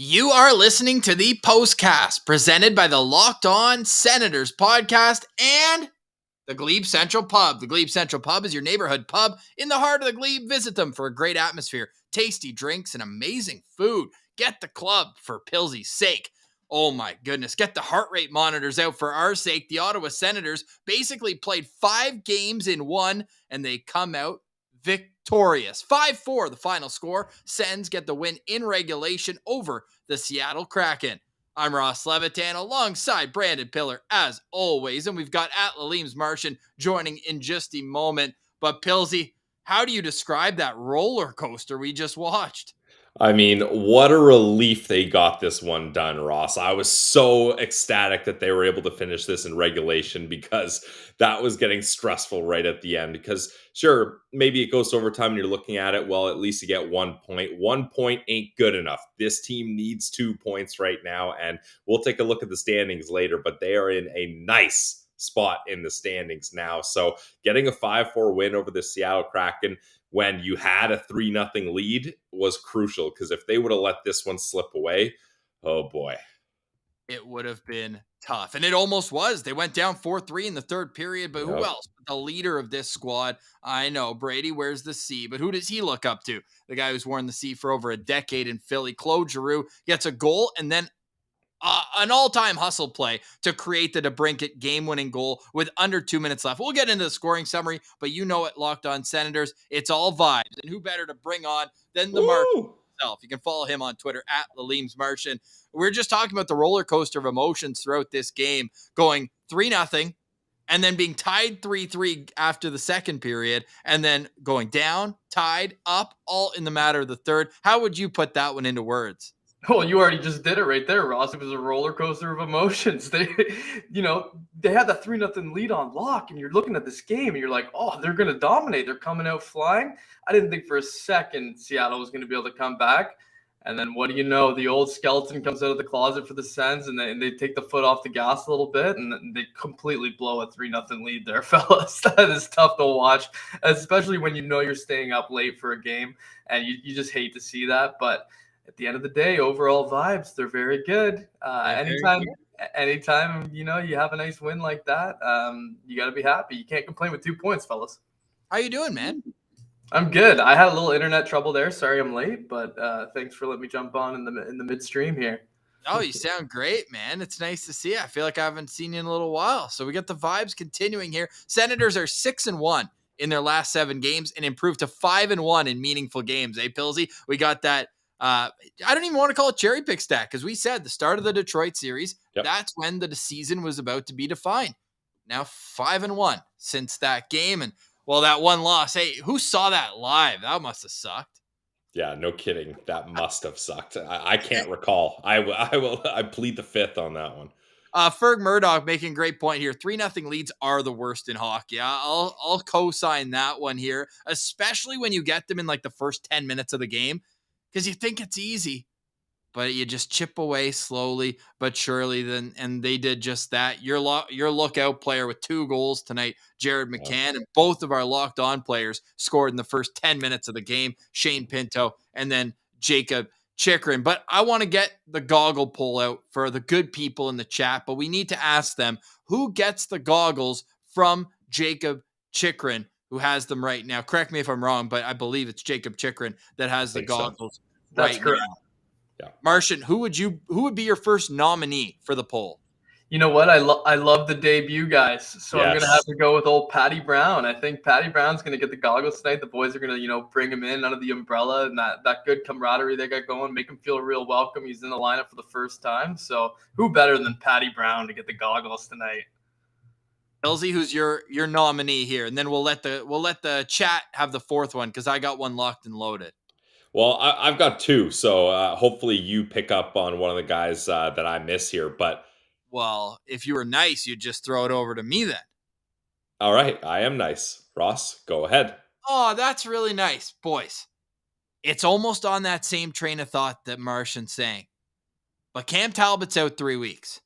You are listening to the Postcast, presented by the Locked On Senators podcast and the Glebe Central Pub. The Glebe Central Pub is your neighborhood pub in the heart of the Glebe. Visit them for a great atmosphere, tasty drinks, and amazing food. Get the club for Pilsy's sake. Oh my goodness, get the heart rate monitors out for our sake. The Ottawa Senators basically played 5 games in one, and they come out victorious. 5-4 the final score. Sens get the win in regulation over the Seattle Kraken. I'm Ross Levitan alongside Brandon Pillar as always, and we've got at Laleem's Martian joining in just a moment. But Pilsy, how do you describe that roller coaster we just watched? I mean, what a relief they got this one done, Ross. I was so ecstatic that they were able to finish this in regulation because that was getting stressful right at the end. Because, sure, maybe it goes to overtime and you're looking at it, well, at least you get 1 point. 1 point ain't good enough. This team needs 2 points right now, and we'll take a look at the standings later, but they are in a nice spot in the standings now. So getting a 5-4 win over the Seattle Kraken when you had a 3-0 lead was crucial, because if they would have let this one slip away, oh boy. It would have been tough. And it almost was. They went down 4-3 in the third period, but who else? The leader of this squad. I know, Brady wears the C, but who does he look up to? The guy who's worn the C for over a decade in Philly. Claude Giroux gets a goal and then an all-time hustle play to create the DeBrincat game-winning goal with under 2 minutes left. We'll get into the scoring summary, but you know it, Locked On Senators. It's all vibes, and who better to bring on than the Martian himself? You can follow him on Twitter at Laleem's Martian. We're just talking about the roller coaster of emotions throughout this game, going 3-0, and then being tied 3-3 after the second period, and then going down, tied, up, all in the matter of the third. How would you put that one into words? Well, you already just did it right there, Ross. It was a roller coaster of emotions. They had that 3-0 lead on lock, and you're looking at this game, and you're like, oh, they're going to dominate. They're coming out flying. I didn't think for a second Seattle was going to be able to come back. And then what do you know? The old skeleton comes out of the closet for the Sens, and they take the foot off the gas a little bit, and they completely blow a 3-0 lead there, fellas. That is tough to watch, especially when you know you're staying up late for a game, and you just hate to see that. But at the end of the day, overall vibes, they're very good. Anytime you have a nice win like that, you got to be happy. You can't complain with 2 points, fellas. How you doing, man? I'm good. I had a little internet trouble there. Sorry I'm late, but thanks for letting me jump on in the midstream here. Oh, you sound great, man. It's nice to see you. I feel like I haven't seen you in a little while. So we got the vibes continuing here. Senators are 6-1 in their last 7 games and improved to 5-1 in meaningful games. Pilsy? We got that. I don't even want to call it cherry pick stat, because we said the start of the Detroit series, that's when the season was about to be defined. Now 5-1 since that game. And well, that one loss, hey, who saw that live? That must have sucked. Yeah, no kidding. That must have sucked. I can't recall. I plead the fifth on that one. Ferg Murdoch making a great point here. 3-0 leads are the worst in hockey. I'll co-sign that one here, especially when you get them in like the first 10 minutes of the game, because you think it's easy, but you just chip away slowly but surely. And they did just that. Your lookout player with 2 goals tonight, Jared McCann, and both of our Locked On players scored in the first 10 minutes of the game, Shane Pinto and then Jacob Chychrun. But I want to get the goggle pull out for the good people in the chat, but we need to ask them, who gets the goggles from Jacob Chychrun, who has them right now? Correct me if I'm wrong, but I believe it's Jacob Chychrun that has the goggles right now. Correct. Yeah. Martian, who would be your first nominee for the poll? You know what? I love the debut guys. So yes. I'm going to have to go with old Patty Brown. I think Patty Brown's going to get the goggles tonight. The boys are going to, bring him in under the umbrella, and that good camaraderie they got going, make him feel real welcome. He's in the lineup for the first time. So who better than Patty Brown to get the goggles tonight? Elsie, who's your nominee here? And then we'll let the chat have the fourth one, because I got one locked and loaded. Well, I've got 2, so hopefully you pick up on one of the guys that I miss here. But well, if you were nice, you'd just throw it over to me then. All right, I am nice. Ross, go ahead. Oh, that's really nice, boys. It's almost on that same train of thought that Martian's saying. But Cam Talbot's out 3 weeks.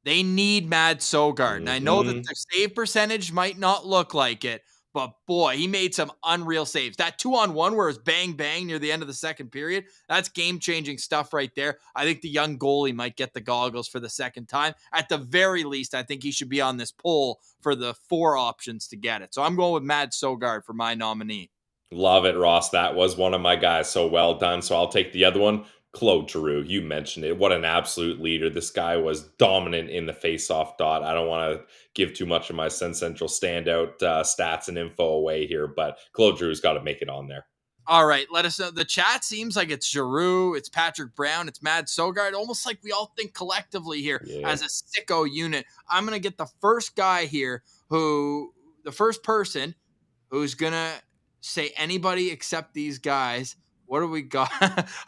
They need Mad Sogard. And I know that the save percentage might not look like it, but boy, he made some unreal saves. That 2-on-1 where it's bang, bang near the end of the second period, that's game-changing stuff right there. I think the young goalie might get the goggles for the second time. At the very least, I think he should be on this poll for the 4 options to get it. So I'm going with Mads Søgaard for my nominee. Love it, Ross. That was one of my guys. So well done. So I'll take the other one. Claude Giroux, you mentioned it. What an absolute leader. This guy was dominant in the face-off dot. I don't want to give too much of my Sen Central standout stats and info away here, but Claude Giroux's got to make it on there. All right, let us know. The chat seems like it's Giroux, it's Patrick Brown, it's Mads Søgaard, almost like we all think collectively here as a sicko unit. I'm going to get the first guy here the first person who's going to say anybody except these guys. What do we got?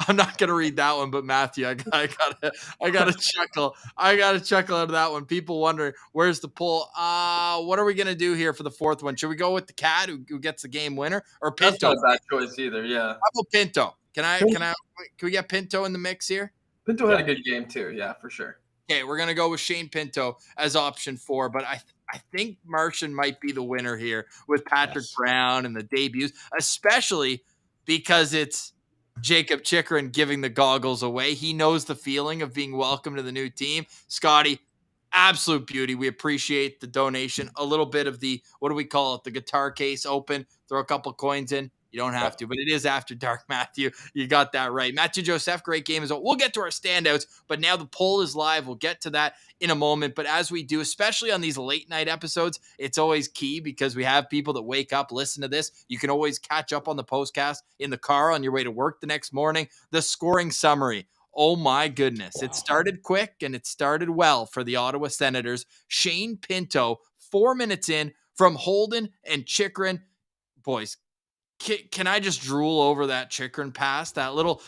I'm not gonna read that one, but Matthew, I gotta chuckle. I gotta chuckle at that one. People wondering where's the poll. What are we gonna do here for the fourth one? Should we go with the cat who gets the game winner or Pinto? That's not a bad choice either. Yeah. How about Pinto? Can we get Pinto in the mix here? Pinto had a good game too. Yeah, for sure. Okay, we're gonna go with Shane Pinto as option 4, but I think Martian might be the winner here with Patrick Brown and the debuts, especially because it's Jacob Chychrun giving the goggles away. He knows the feeling of being welcome to the new team. Scotty, absolute beauty. We appreciate the donation. A little bit of the, what do we call it? The guitar case open. Throw a couple coins in. You don't have to, but it is after dark, Matthew. You got that right. Matthew Joseph, great game as well. We'll get to our standouts, but now the poll is live. We'll get to that in a moment. But as we do, especially on these late night episodes, it's always key because we have people that wake up, listen to this. You can always catch up on the postcast in the car on your way to work the next morning. The scoring summary. Oh my goodness. It started quick and it started well for the Ottawa Senators. Shane Pinto, 4 minutes in from Holden and Chychrun. Boys, can I just drool over that Chychrun pass? That little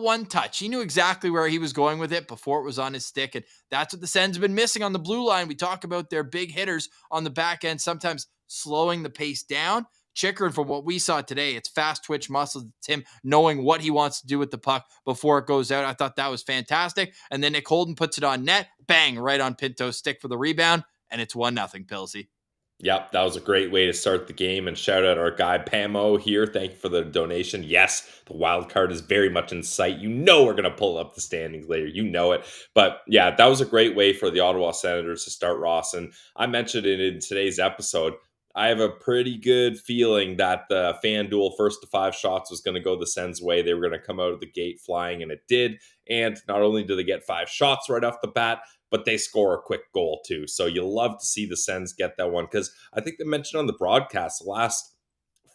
one touch. He knew exactly where he was going with it before it was on his stick, and that's what the Sens have been missing on the blue line. We talk about their big hitters on the back end, sometimes slowing the pace down. Chychrun, from what we saw today, it's fast twitch muscles. It's him knowing what he wants to do with the puck before it goes out. I thought that was fantastic. And then Nick Holden puts it on net, bang, right on Pinto's stick for the rebound, and it's 1-0, Pilsy. Yep, that was a great way to start the game, and shout out our guy Pamo here. Thank you for the donation. Yes, the wild card is very much in sight. You know we're going to pull up the standings later. You know it. But yeah, that was a great way for the Ottawa Senators to start, Ross. And I mentioned it in today's episode. I have a pretty good feeling that the FanDuel first to 5 shots was going to go the Sens' way. They were going to come out of the gate flying, and it did. And not only do they get 5 shots right off the bat, but they score a quick goal too. So you love to see the Sens get that one, because I think they mentioned on the broadcast the last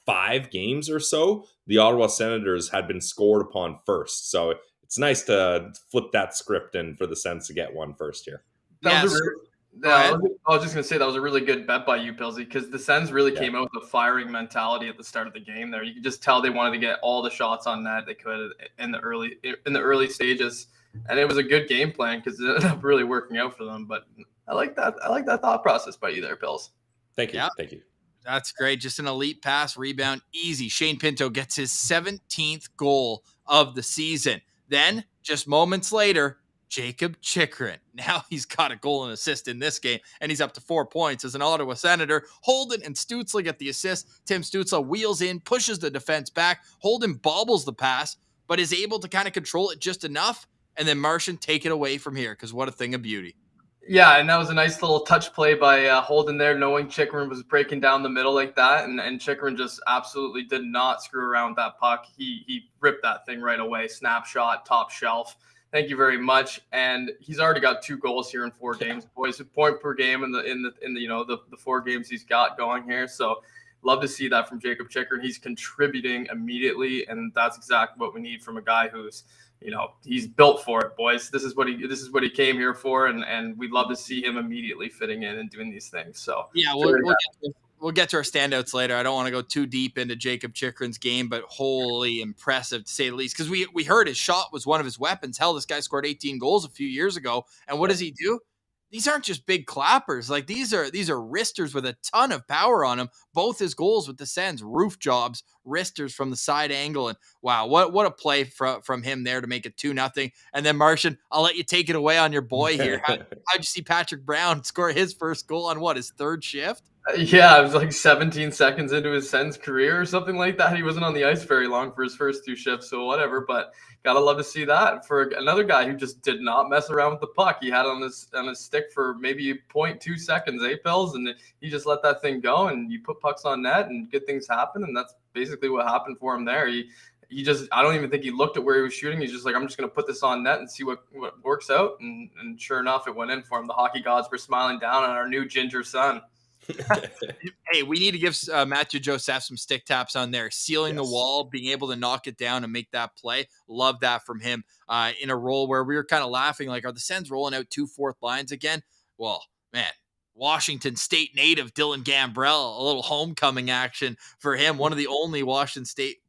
5 games or so, the Ottawa Senators had been scored upon first. So it's nice to flip that script in for the Sens to get one first here. I was just going to say that was a really good bet by you, Pilsy, because the Sens really came out with a firing mentality at the start of the game there. You could just tell they wanted to get all the shots on net they could in the early stages. And it was a good game plan because it ended up really working out for them. But I like that. I like that thought process by you there, Pills. Thank you. Yeah. Thank you. That's great. Just an elite pass, rebound, easy. Shane Pinto gets his 17th goal of the season. Then, just moments later, Jacob Chychrun. Now he's got a goal and assist in this game, and he's up to 4 points as an Ottawa Senator. Holden and Stützle get the assist. Tim Stützle wheels in, pushes the defense back. Holden bobbles the pass, but is able to kind of control it just enough. And then Martian take it away from here, because what a thing of beauty. Yeah, and that was a nice little touch play by Holden there, knowing Chychrun was breaking down the middle like that, and Chychrun just absolutely did not screw around with that puck. He ripped that thing right away, snapshot, top shelf. Thank you very much. And he's already got 2 goals here in 4 games, boys. A point per game in the 4 games he's got going here. So love to see that from Jacob Chychrun. He's contributing immediately, and that's exactly what we need from a guy who's, he's built for it, boys. This is what he came here for, and we'd love to see him immediately fitting in and doing these things. So yeah, we'll get to our standouts later. I don't want to go too deep into Jacob Chychrun's game, but wholly impressive to say the least, because we heard his shot was one of his weapons. Hell, this guy scored 18 goals a few years ago, and what does he do? These aren't just big clappers. Like these are wristers with a ton of power on them. Both his goals with the Sens, roof jobs, wristers from the side angle. And wow, what a play from him there to make it 2-0. And then Martian, I'll let you take it away on your boy here. How'd you see Patrick Brown score his first goal on his 3rd shift? Yeah, it was like 17 seconds into his Sens career or something like that. He wasn't on the ice very long for his first 2 shifts, so whatever. But gotta love to see that for another guy who just did not mess around with the puck. He had it on his stick for maybe 0.2 seconds, Pills, and he just let that thing go. And you put pucks on net, and good things happen. And that's basically what happened for him there. He just, I don't even think he looked at where he was shooting. He's just like, I'm just going to put this on net and see what works out. And sure enough, it went in for him. The hockey gods were smiling down on our new ginger son. Hey, we need to give Matthew Joseph some stick taps on there, sealing the wall, being able to knock it down and make that play. Love that from him in a role where we were kind of laughing, like, are the Sens rolling out 2 fourth lines again? Well, man, Washington State native Dylan Gambrell, a little homecoming action for him. One of the only Washington State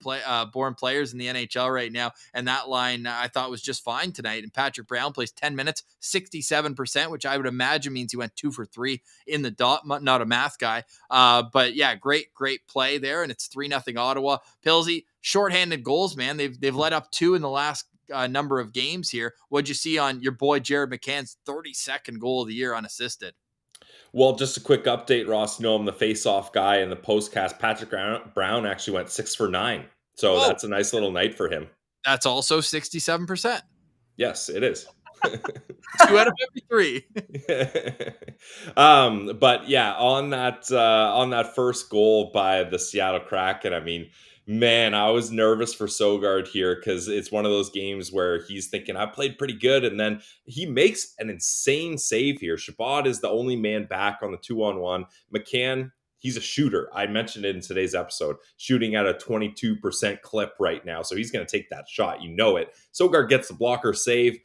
born players in the NHL right now. And that line I thought was just fine tonight. And Patrick Brown plays 10 minutes, 67%, which I would imagine means he went 2 for 3 in the dot. Not a math guy. But yeah, great play there. And it's 3-0 Ottawa. Pilsy, shorthanded goals, man. They've let up 2 in the last number of games here. What'd you see on your boy Jared McCann's 32nd goal of the year unassisted? Well, just a quick update, Ross. You know, I'm the face-off guy in the postcast. Patrick Brown actually went 6 for 9. So that's a nice little night for him. That's also 67%. Yes, it is. 2 out of 53. But yeah, on that first goal by the Seattle Kraken, I mean, man, I was nervous for Sogard here because it's one of those games where he's thinking, I played pretty good, and then he makes an insane save here. Shabbat is the only man back on the 2-on-1. McCann, he's a shooter. I mentioned it in today's episode, shooting at a 22% clip right now, so he's going to take that shot. You know it. Sogard gets the blocker save,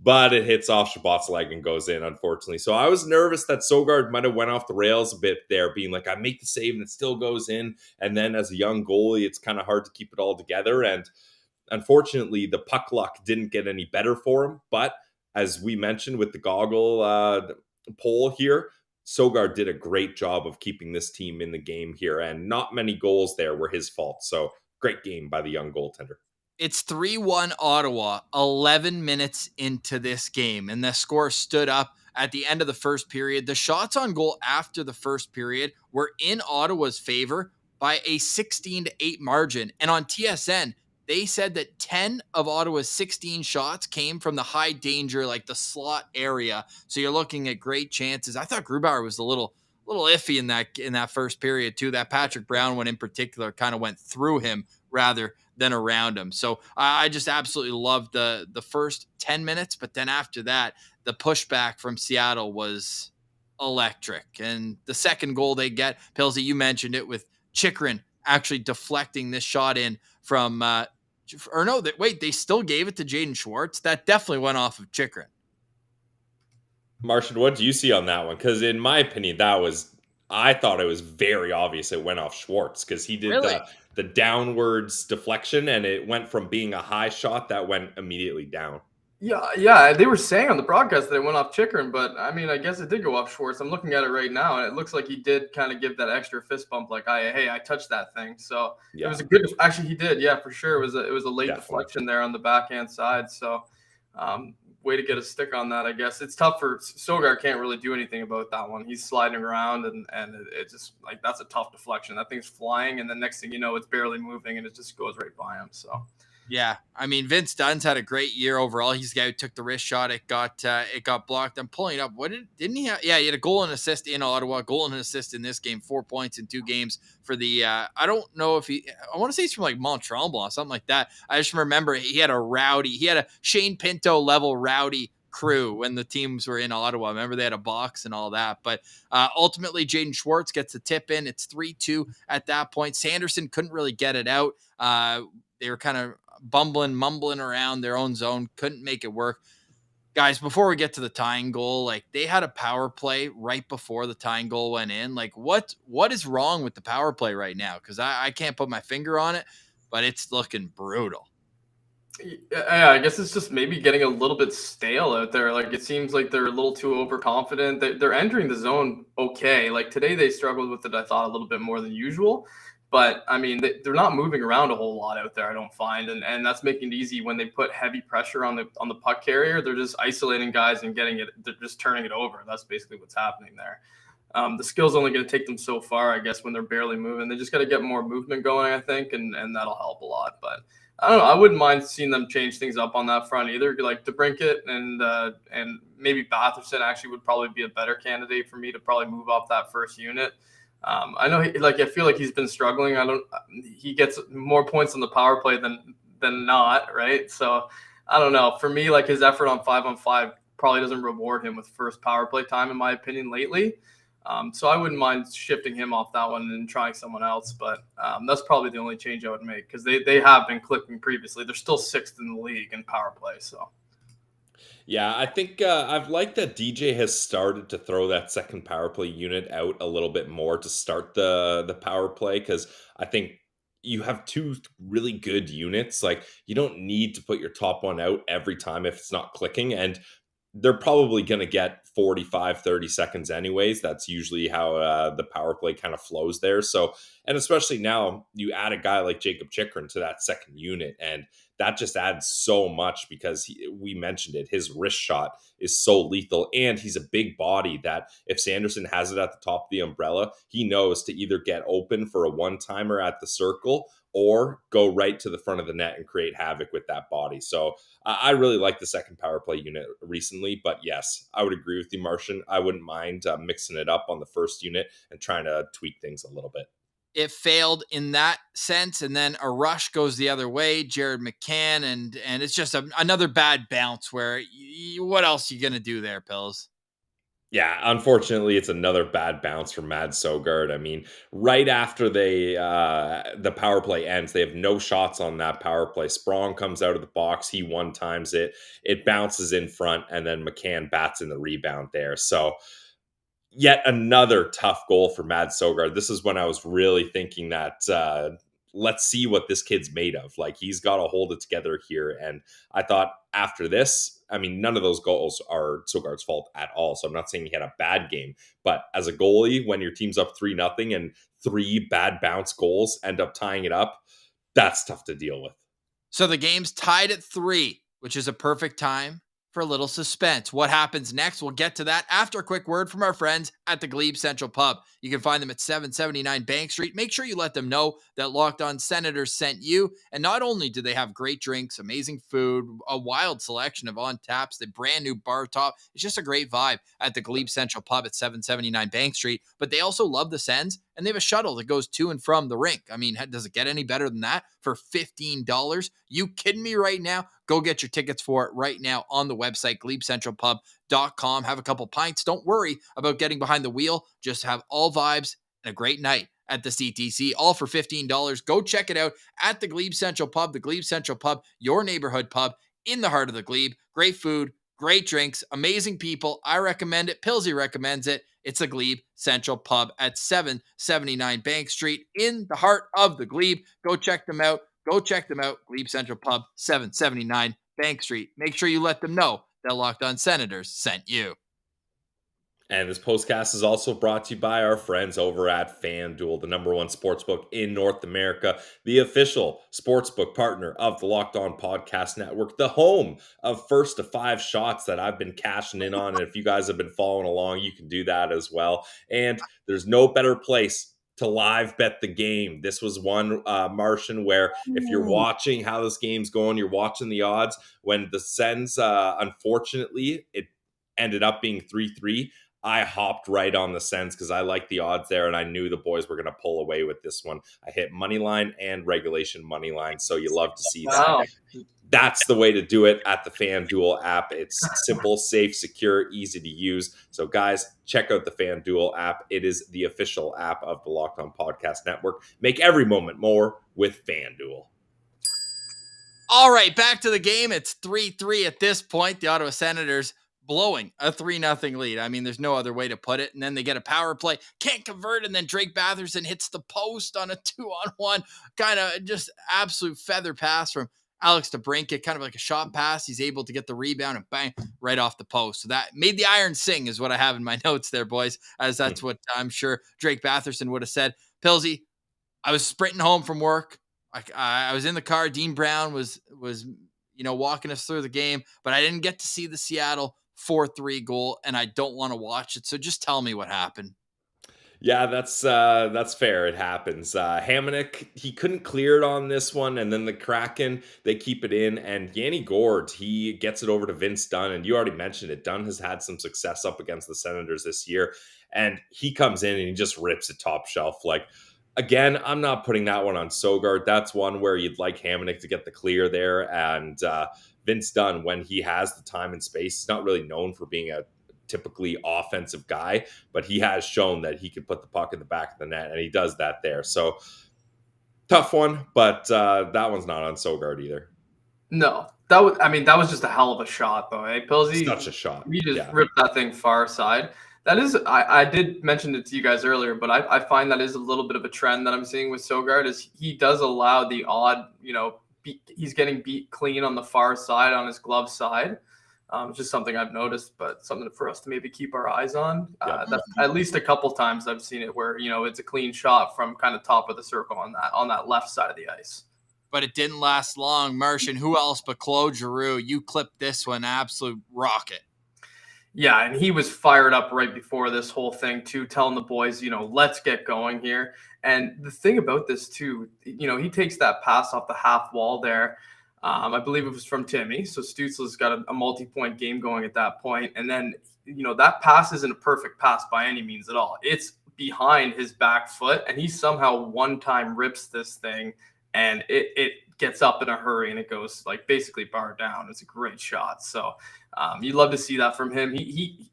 but it hits off Shabbat's leg and goes in, unfortunately. So I was nervous that Sogard might have went off the rails a bit there, being like, I make the save and it still goes in. And then as a young goalie, it's kind of hard to keep it all together. And unfortunately, the puck luck didn't get any better for him. But as we mentioned with the goggle poll here, Sogard did a great job of keeping this team in the game here. And not many goals there were his fault. So great game by the young goaltender. It's 3-1 Ottawa, 11 minutes into this game, and the score stood up at the end of the first period. The shots on goal after the first period were in Ottawa's favor by a 16-8 margin. And on TSN, they said that 10 of Ottawa's 16 shots came from the high danger, like the slot area. So you're looking at great chances. I thought Grubauer was a little iffy in that first period too. That Patrick Brown one in particular kind of went through him rather than around him. So I just absolutely loved the first 10 minutes, but then after that, the pushback from Seattle was electric. And the second goal they get, Pilsy, you mentioned it, with Chychrun actually deflecting this shot in from they still gave it to Jaden Schwartz. That definitely went off of Chychrun. Martian, what do you see on that one? Because in my opinion, I thought it was very obvious it went off Schwartz because he did the downwards deflection, and it went from being a high shot that went immediately down. Yeah. They were saying on the broadcast that it went off Chychrun, but I mean, I guess it did go off Schwartz. I'm looking at it right now, and it looks like he did kind of give that extra fist bump, like, hey, I touched that thing. So It was a good. Actually, he did. Yeah, for sure. It was a late deflection there on the backhand side. So. Way to get a stick on that, I guess. It's tough for Sogard, can't really do anything about that one. He's sliding around, and it just, like, that's a tough deflection. That thing's flying, and the next thing you know, it's barely moving, and it just goes right by him. So yeah, I mean, Vince Dunn's had a great year overall. He's the guy who took the wrist shot. It got blocked. I'm pulling it up. Didn't he have? Yeah, he had a goal and assist in Ottawa, goal and assist in this game, 4 points in 2 games for the. I don't know if I want to say he's from like Mont Tremblant, something like that. I just remember he had a Shane Pinto level rowdy crew when the teams were in Ottawa. Remember they had a box and all that. But ultimately, Jaden Schwartz gets the tip in. It's 3-2 at that point. Sanderson couldn't really get it out. They were kind of mumbling around their own zone, couldn't make it work. Guys, before we get to the tying goal, like, they had a power play right before the tying goal went in. Like, what is wrong with the power play right now? Because I can't put my finger on it, but it's looking brutal. Yeah, I guess it's just maybe getting a little bit stale out there. Like, it seems like they're a little too overconfident. They're entering the zone okay. Like, today they struggled with it, I thought, a little bit more than usual. But, I mean, they're not moving around a whole lot out there, I don't find. And that's making it easy when they put heavy pressure on the puck carrier. They're just isolating guys and they're just turning it over. That's basically what's happening there. The skill's only going to take them so far, I guess, when they're barely moving. They just got to get more movement going, I think, and that'll help a lot. But I don't know. I wouldn't mind seeing them change things up on that front either. Like DeBrincat and maybe Batherson actually would probably be a better candidate for me to probably move up that first unit. I know, I feel like he's been struggling. He gets more points on the power play than not, right? So I don't know. For me, like his effort on 5-on-5 probably doesn't reward him with first power play time, in my opinion, lately. So I wouldn't mind shifting him off that one and trying someone else. But that's probably the only change I would make because they have been clicking previously. They're still 6th in the league in power play. So Yeah, I think I've liked that DJ has started to throw that second power play unit out a little bit more to start the power play because I think you have two really good units. Like you don't need to put your top one out every time if it's not clicking, and they're probably going to get 45, 30 seconds anyways. That's usually how the power play kind of flows there. So, and especially now you add a guy like Jacob Chikrin to that second unit, and that just adds so much because we mentioned it. His wrist shot is so lethal, and he's a big body that if Sanderson has it at the top of the umbrella, he knows to either get open for a one-timer at the circle or go right to the front of the net and create havoc with that body. So I really like the second power play unit recently, but yes, I would agree with you, Martian. I wouldn't mind mixing it up on the first unit and trying to tweak things a little bit. It failed in that sense, and then a rush goes the other way, Jared McCann, and it's just another bad bounce where what else are you going to do there, Pills? Yeah, unfortunately, it's another bad bounce from Mad Sogard. I mean, right after the power play ends, they have no shots on that power play. Sprong comes out of the box, he one times it, it bounces in front, and then McCann bats in the rebound there. So yet another tough goal for Mad Sogard. This is when I was really thinking that let's see what this kid's made of. Like he's got to hold it together here. And I thought after this, I mean, none of those goals are Sogard's fault at all. So I'm not saying he had a bad game, but as a goalie, when your team's up 3-0 and 3 bad bounce goals end up tying it up, that's tough to deal with. So the game's tied at 3, which is a perfect time for a little suspense. What happens next? We'll get to that after a quick word from our friends at the Glebe Central Pub. You can find them at 779 Bank Street. Make sure you let them know that Locked On Senators sent you. And not only do they have great drinks, amazing food, a wild selection of on taps, the brand new bar top. It's just a great vibe at the Glebe Central Pub at 779 Bank Street. But they also love the Sens, and they have a shuttle that goes to and from the rink. I mean, does it get any better than that for $15? You kidding me right now? Go get your tickets for it right now on the website, glebecentralpub.com. Have a couple pints. Don't worry about getting behind the wheel. Just have all vibes and a great night at the CTC, all for $15. Go check it out at the Glebe Central Pub, the Glebe Central Pub, your neighborhood pub in the heart of the Glebe. Great food, great drinks, amazing people. I recommend it. Pilsy recommends it. It's the Glebe Central Pub at 779 Bank Street in the heart of the Glebe. Go check them out. Go check them out. Glebe Central Pub, 779 Bank Street. Make sure you let them know that Locked On Senators sent you. And this postcast is also brought to you by our friends over at FanDuel, the #1 sportsbook in North America, the official sportsbook partner of the Locked On Podcast Network, the home of first to 5 shots that I've been cashing in on. And if you guys have been following along, you can do that as well. And there's no better place to live bet the game. This was one, Martian, where if you're watching how this game's going, you're watching the odds. When the Sens, unfortunately, it ended up being 3-3. I hopped right on the Sens because I like the odds there, and I knew the boys were going to pull away with this one. I hit money line and regulation money line, so you love to see that. wow. That's the way to do it at the FanDuel app. It's simple, safe, secure, easy to use. So, guys, check out the FanDuel app. It is the official app of the Locked On Podcast Network. Make every moment more with FanDuel. All right, back to the game. It's 3-3 at this point. The Ottawa Senators blowing a 3-0 lead. I mean, there's no other way to put it. And then they get a power play, can't convert, and then Drake Batherson hits the post on a 2-on-1, kind of just absolute feather pass from Alex DeBrincat, kind of like a shot pass. He's able to get the rebound and bang, right off the post. So that made the iron sing is what I have in my notes there, boys, as that's what I'm sure Drake Batherson would have said. Pilsy, I was sprinting home from work. I was in the car. Dean Brown was walking us through the game, but I didn't get to see the Seattle 4-3 goal, and I don't want to watch it. So just tell me what happened. Yeah, that's fair. It happens. Hamonic, he couldn't clear it on this one, and then the Kraken, they keep it in, and Yanni Gord, he gets it over to Vince Dunn, and you already mentioned it. Dunn has had some success up against the Senators this year, and he comes in and he just rips it top shelf. Like, again, I'm not putting that one on Sogard. That's one where you'd like Hamonic to get the clear there, and Vince Dunn, when he has the time and space, he's not really known for being a typically offensive guy, but he has shown that he can put the puck in the back of the net, and he does that there. So tough one, but that one's not on Sogard either. No, that was just a hell of a shot, though. Hey, Pilsy, Such a shot. he just Yeah. ripped that thing far side. That is, I did mention it to you guys earlier, but I find that is a little bit of a trend that I'm seeing with Sogard is he does allow the odd, he's getting beat clean on the far side on his glove side. Just something I've noticed, but something for us to maybe keep our eyes on. That's at least a couple times I've seen it where it's a clean shot from kind of top of the circle on that left side of the ice. But it didn't last long. Martian, who else but Claude Giroux? You clipped this one, absolute rocket. Yeah, and he was fired up right before this whole thing too, telling the boys, let's get going here. And the thing about this too, he takes that pass off the half wall there. I believe it was from Timmy. So Stützle's got a multi-point game going at that point. And then, that pass isn't a perfect pass by any means at all. It's behind his back foot, and he somehow one time rips this thing, and it gets up in a hurry, and it goes like basically bar down. It's a great shot. So you'd love to see that from him. He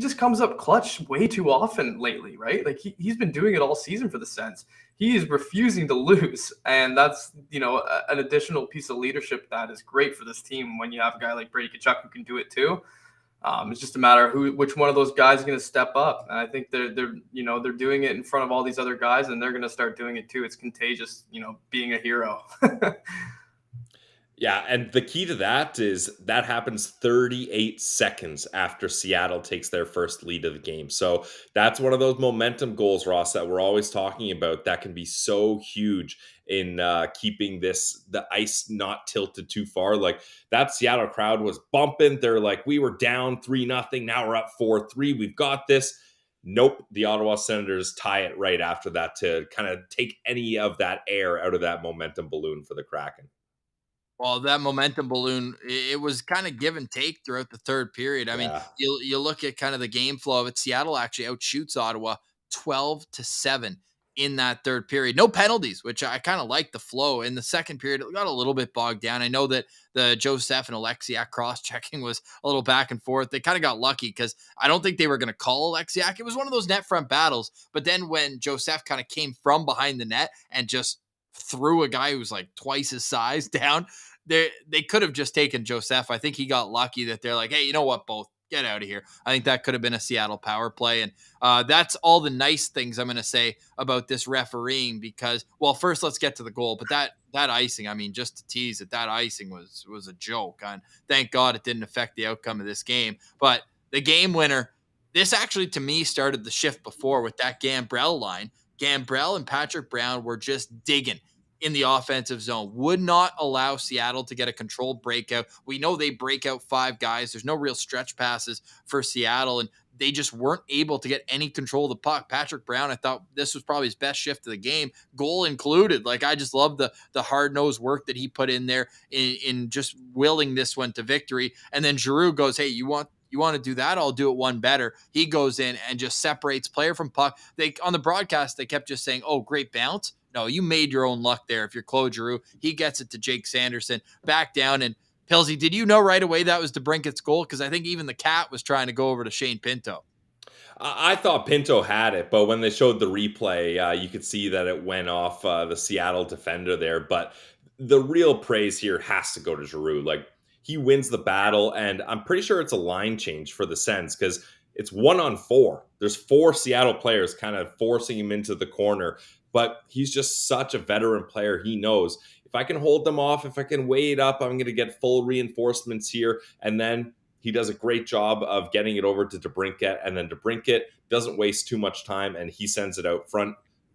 just comes up clutch way too often lately, right? Like he's been doing it all season for the Sens. He is refusing to lose, and that's an additional piece of leadership that is great for this team when you have a guy like Brady Tkachuk who can do it too. It's just a matter of which one of those guys is going to step up, and I think they're doing it in front of all these other guys, and they're going to start doing it too. It's contagious, being a hero. Yeah, and the key to that is that happens 38 seconds after Seattle takes their first lead of the game. So that's one of those momentum goals, Ross, that we're always talking about that can be so huge in keeping the ice not tilted too far. Like that Seattle crowd was bumping. They're like, we were down 3-0. Now we're up 4-3. We've got this. Nope. The Ottawa Senators tie it right after that to kind of take any of that air out of that momentum balloon for the Kraken. Well, that momentum balloon, it was kind of give and take throughout the third period. I mean, you look at kind of the game flow of it. Seattle actually outshoots Ottawa 12-7 in that third period. No penalties, which I kind of like the flow. In the second period, it got a little bit bogged down. I know that the Joseph and Alexiak cross-checking was a little back and forth. They kind of got lucky because I don't think they were going to call Alexiak. It was one of those net front battles. But then when Joseph kind of came from behind the net and just threw a guy who's like twice his size down, they could have just taken Joseph. I think he got lucky that they're like, hey, you know what, both get out of here. I think that could have been a Seattle power play. And that's all the nice things I'm going to say about this refereeing because, well, first let's get to the goal. But that icing, I mean, just to tease it, that icing was a joke. And thank God it didn't affect the outcome of this game. But the game winner, this actually to me started the shift before with that Gambrell line. Gambrell and Patrick Brown were just digging in the offensive zone, would not allow Seattle to get a controlled breakout. We know they break out five guys. There's no real stretch passes for Seattle, and they just weren't able to get any control of the puck. Patrick Brown, I thought this was probably his best shift of the game, goal included. Like, I just love the hard-nosed work that he put in there in just willing this one to victory. And then Giroux goes, hey, you want to do that? I'll do it one better. He goes in and just separates player from puck. On the broadcast, they kept just saying, oh, great bounce. No, you made your own luck there. If you're Claude Giroux, he gets it to Jake Sanderson back down. And Pilsy, did you know right away that was DeBrincat's goal? Because I think even the cat was trying to go over to Shane Pinto. I thought Pinto had it, but when they showed the replay, you could see that it went off the Seattle defender there. But the real praise here has to go to Giroux. Like, he wins the battle, and I'm pretty sure it's a line change for the Sens because it's 1-on-4. There's 4 Seattle players kind of forcing him into the corner, but he's just such a veteran player. He knows if I can hold them off, if I can weigh it up, I'm going to get full reinforcements here. And then he does a great job of getting it over to DeBrincat, and then DeBrincat doesn't waste too much time, and he sends it out front,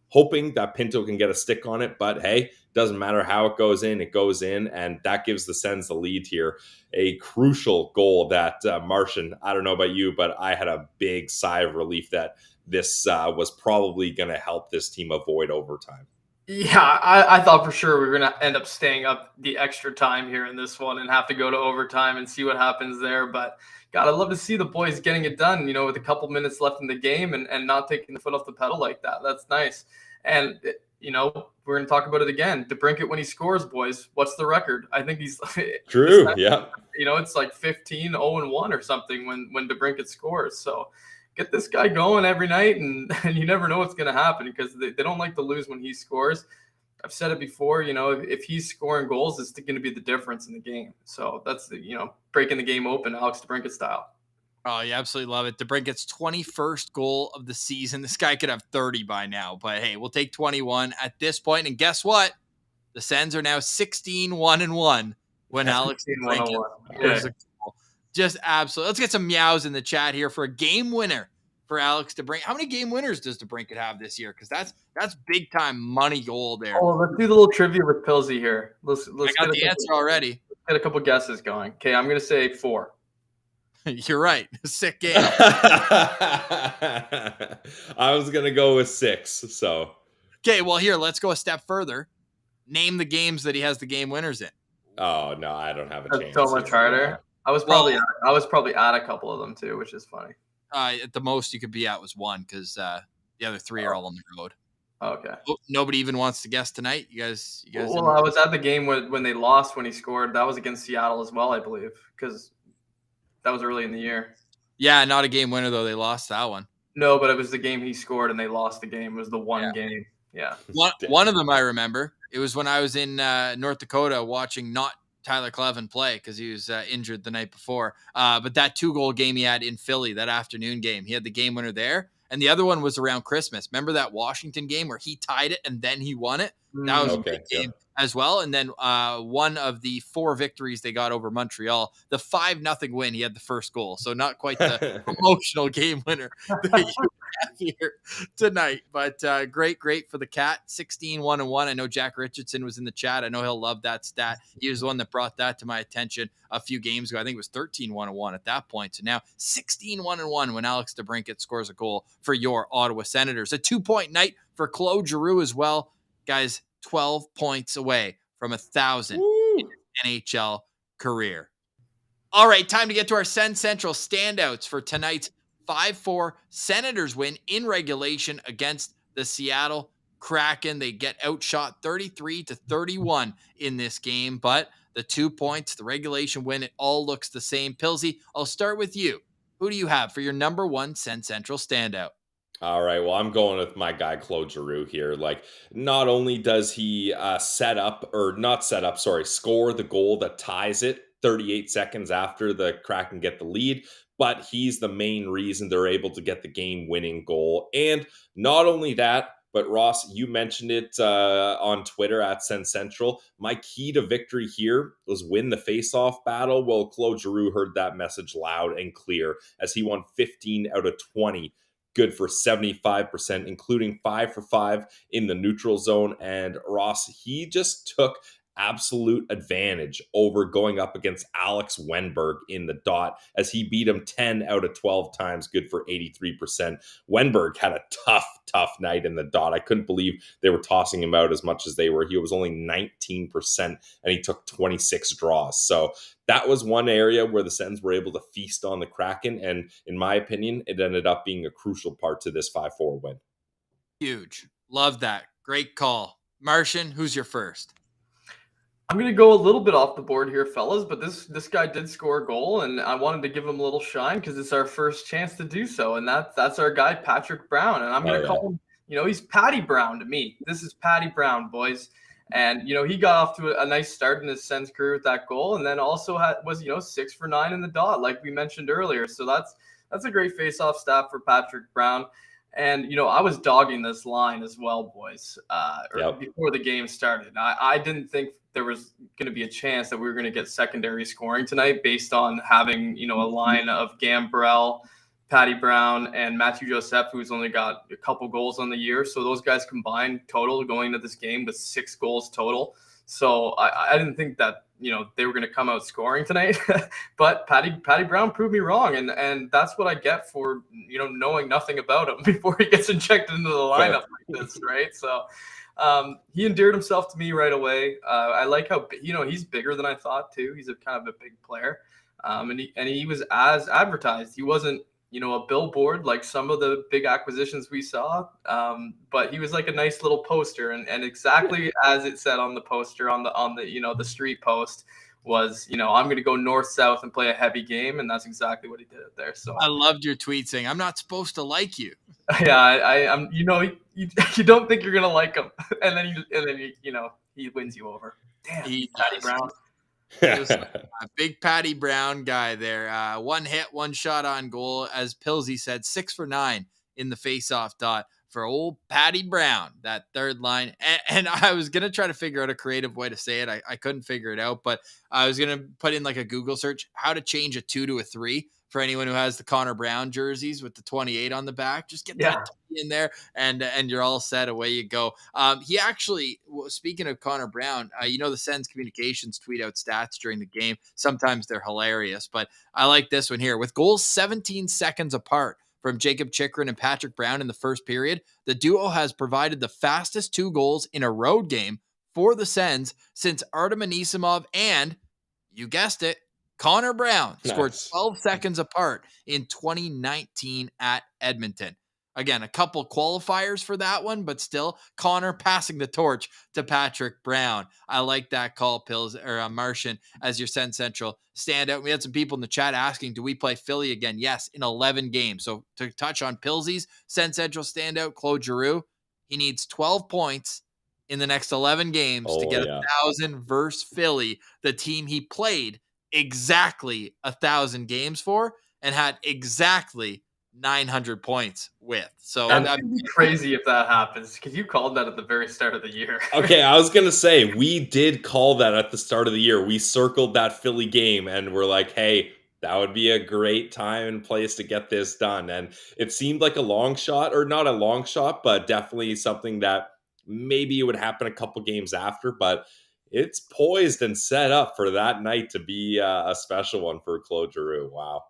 hoping that Pinto can get a stick on it. But hey, doesn't matter how it goes in, and that gives the Sens the lead here. A crucial goal that Martian, I don't know about you, but I had a big sigh of relief that this was probably going to help this team avoid overtime. Yeah, I thought for sure we were going to end up staying up the extra time here in this one and have to go to overtime and see what happens there. But God, I'd love to see the boys getting it done, with a couple minutes left in the game and not taking the foot off the pedal like that. That's nice. And, we're going to talk about it again. DeBrincat, when he scores, boys, what's the record? I think he's true. Yeah. It's like 15-0-1 or something when DeBrincat scores. So get this guy going every night, and you never know what's going to happen because they don't like to lose when he scores. I've said it before, if he's scoring goals, it's going to be the difference in the game. So that's breaking the game open, Alex DeBrincat style. Oh, you absolutely love it. DeBrincat's 21st goal of the season. This guy could have 30 by now, but hey, we'll take 21 at this point. And guess what? The Sens are now 16-1-1 when Alex DeBrincat scores a goal. Just absolutely. Let's get some meows in the chat here for a game winner for Alex DeBrincat. How many game winners does DeBrincat have this year? Because that's big time money goal there. Oh, let's do the little trivia with Pilsy here. Let's I got the answer already. Let's get a couple guesses going. Okay, I'm going to say 4. You're right. Sick game. I was going to go with 6. So, okay, well, here, let's go a step further. Name the games that he has the game winners in. Oh, no, I don't have a chance. That's so much harder. I was probably at a couple of them too, which is funny. At the most you could be at was 1 because the other 3 are all on the road. Okay. Nobody even wants to guess tonight. You guys. Well, I was at the game when they lost when he scored. That was against Seattle as well, I believe, because that was early in the year. Yeah, not a game winner though. They lost that one. No, but it was the game he scored and they lost the game. It was the one game. Yeah. One of them I remember. It was when I was in North Dakota watching not Tyler Clevin play because he was injured the night before. But that 2-goal game he had in Philly, that afternoon game, he had the game winner there. And the other one was around Christmas. Remember that Washington game where he tied it and then he won it? That was a big game as well. And then one of the 4 victories they got over Montreal, the 5-0 win, he had the first goal. So not quite the emotional game winner that you have here tonight. But great for the Cat, 16-1-1. I know Jack Richardson was in the chat. I know he'll love that stat. He was the one that brought that to my attention a few games ago. I think it was 13-1-1 at that point. So now 16-1-1 when Alex DeBrincat scores a goal for your Ottawa Senators. A 2-point night for Claude Giroux as well. Guys, 12 points away from 1,000 in his NHL career. All right, time to get to our Sens Central standouts for tonight's 5-4 Senators win in regulation against the Seattle Kraken. They get outshot 33-31 in this game, but the 2 points, the regulation win, it all looks the same. Pilsy, I'll start with you. Who do you have for your number 1 Sens Central standout? All right, well, I'm going with my guy, Claude Giroux here. Like, not only does he score the goal that ties it 38 seconds after the Kraken get the lead, but he's the main reason they're able to get the game-winning goal. And not only that, but Ross, you mentioned it on Twitter at Sens Central. My key to victory here was win the face-off battle. Well, Claude Giroux heard that message loud and clear as he won 15 out of 20. Good for 75%, including 5 for 5 in the neutral zone. And Ross, he just took absolute advantage over going up against Alex Wennberg in the dot as he beat him 10 out of 12 times, good for 83%. Wennberg had a tough night in the dot. I couldn't believe they were tossing him out as much as they were. He was only 19% and he took 26 draws. So that was one area where the Sens were able to feast on the Kraken. And in my opinion, it ended up being a crucial part to this 5-4 win. Huge. Love that. Great call. Martian, who's your first? I'm going to go a little bit off the board here, fellas, but this guy did score a goal, and I wanted to give him a little shine because it's our first chance to do so, and that's our guy, Patrick Brown, and I'm going to call him, he's Patty Brown to me. This is Patty Brown, boys, and, he got off to a nice start in his Sens career with that goal, and then also was 6 for 9 in the dot, like we mentioned earlier, so that's a great face-off stat for Patrick Brown. And, I was dogging this line as well, boys, before the game started. I didn't think there was going to be a chance that we were going to get secondary scoring tonight based on having, a line of Gambrell, Patty Brown and Matthew Joseph, who's only got a couple goals on the year. So those guys combined total going into this game with 6 goals total. So I didn't think that, they were going to come out scoring tonight, but Patty Brown proved me wrong. And that's what I get for, knowing nothing about him before he gets injected into the lineup like this. Right. So he endeared himself to me right away. I like how, he's bigger than I thought too. He's a kind of a big player. And he was as advertised. He wasn't, a billboard like some of the big acquisitions we saw. But he was like a nice little poster, and exactly as it said on the poster on the the street post was, I'm going to go north-south and play a heavy game, and that's exactly what he did there. So I loved your tweet saying, "I'm not supposed to like you." Yeah, I'm. You don't think you're gonna like him, and then he wins you over. Damn, Patty Brown. A big Patty Brown guy there. One hit, one shot on goal. As Pilsy said, 6 for 9 in the face-off dot for old Patty Brown, that third line. And I was going to try to figure out a creative way to say it. I couldn't figure it out, but I was going to put in like a Google search, how to change a 2 to a 3 for anyone who has the Connor Brown jerseys with the 28 on the back. Just get that in there and you're all set. Away you go. He actually, speaking of Connor Brown, the Sens Communications tweet out stats during the game. Sometimes they're hilarious, but I like this one here. With goals 17 seconds apart from Jacob Chychrun and Patrick Brown in the first period, the duo has provided the fastest 2 goals in a road game for the Sens since Artem Anisimov and, you guessed it, Connor Brown scored 12 seconds apart in 2019 at Edmonton. Again, a couple qualifiers for that one, but still Connor passing the torch to Patrick Brown. I like that call, Pills or Martian, as your Sens Central standout. We had some people in the chat asking, do we play Philly again? Yes, in 11 games. So to touch on Pilsy's Sens Central standout, Claude Giroux, he needs 12 points in the next 11 games to get 1,000 versus Philly, the team he played exactly 1,000 games for and had exactly 900 points with. So that'd be crazy if that happens, because you called that at the very start of the year. Okay, I was gonna say we did call that at the start of the year. We circled that Philly game and we're like, hey, that would be a great time and place to get this done. And it seemed like a long shot, or not a long shot, but definitely something that maybe it would happen a couple games after, but it's poised and set up for that night to be a special one for Claude Giroux. Wow.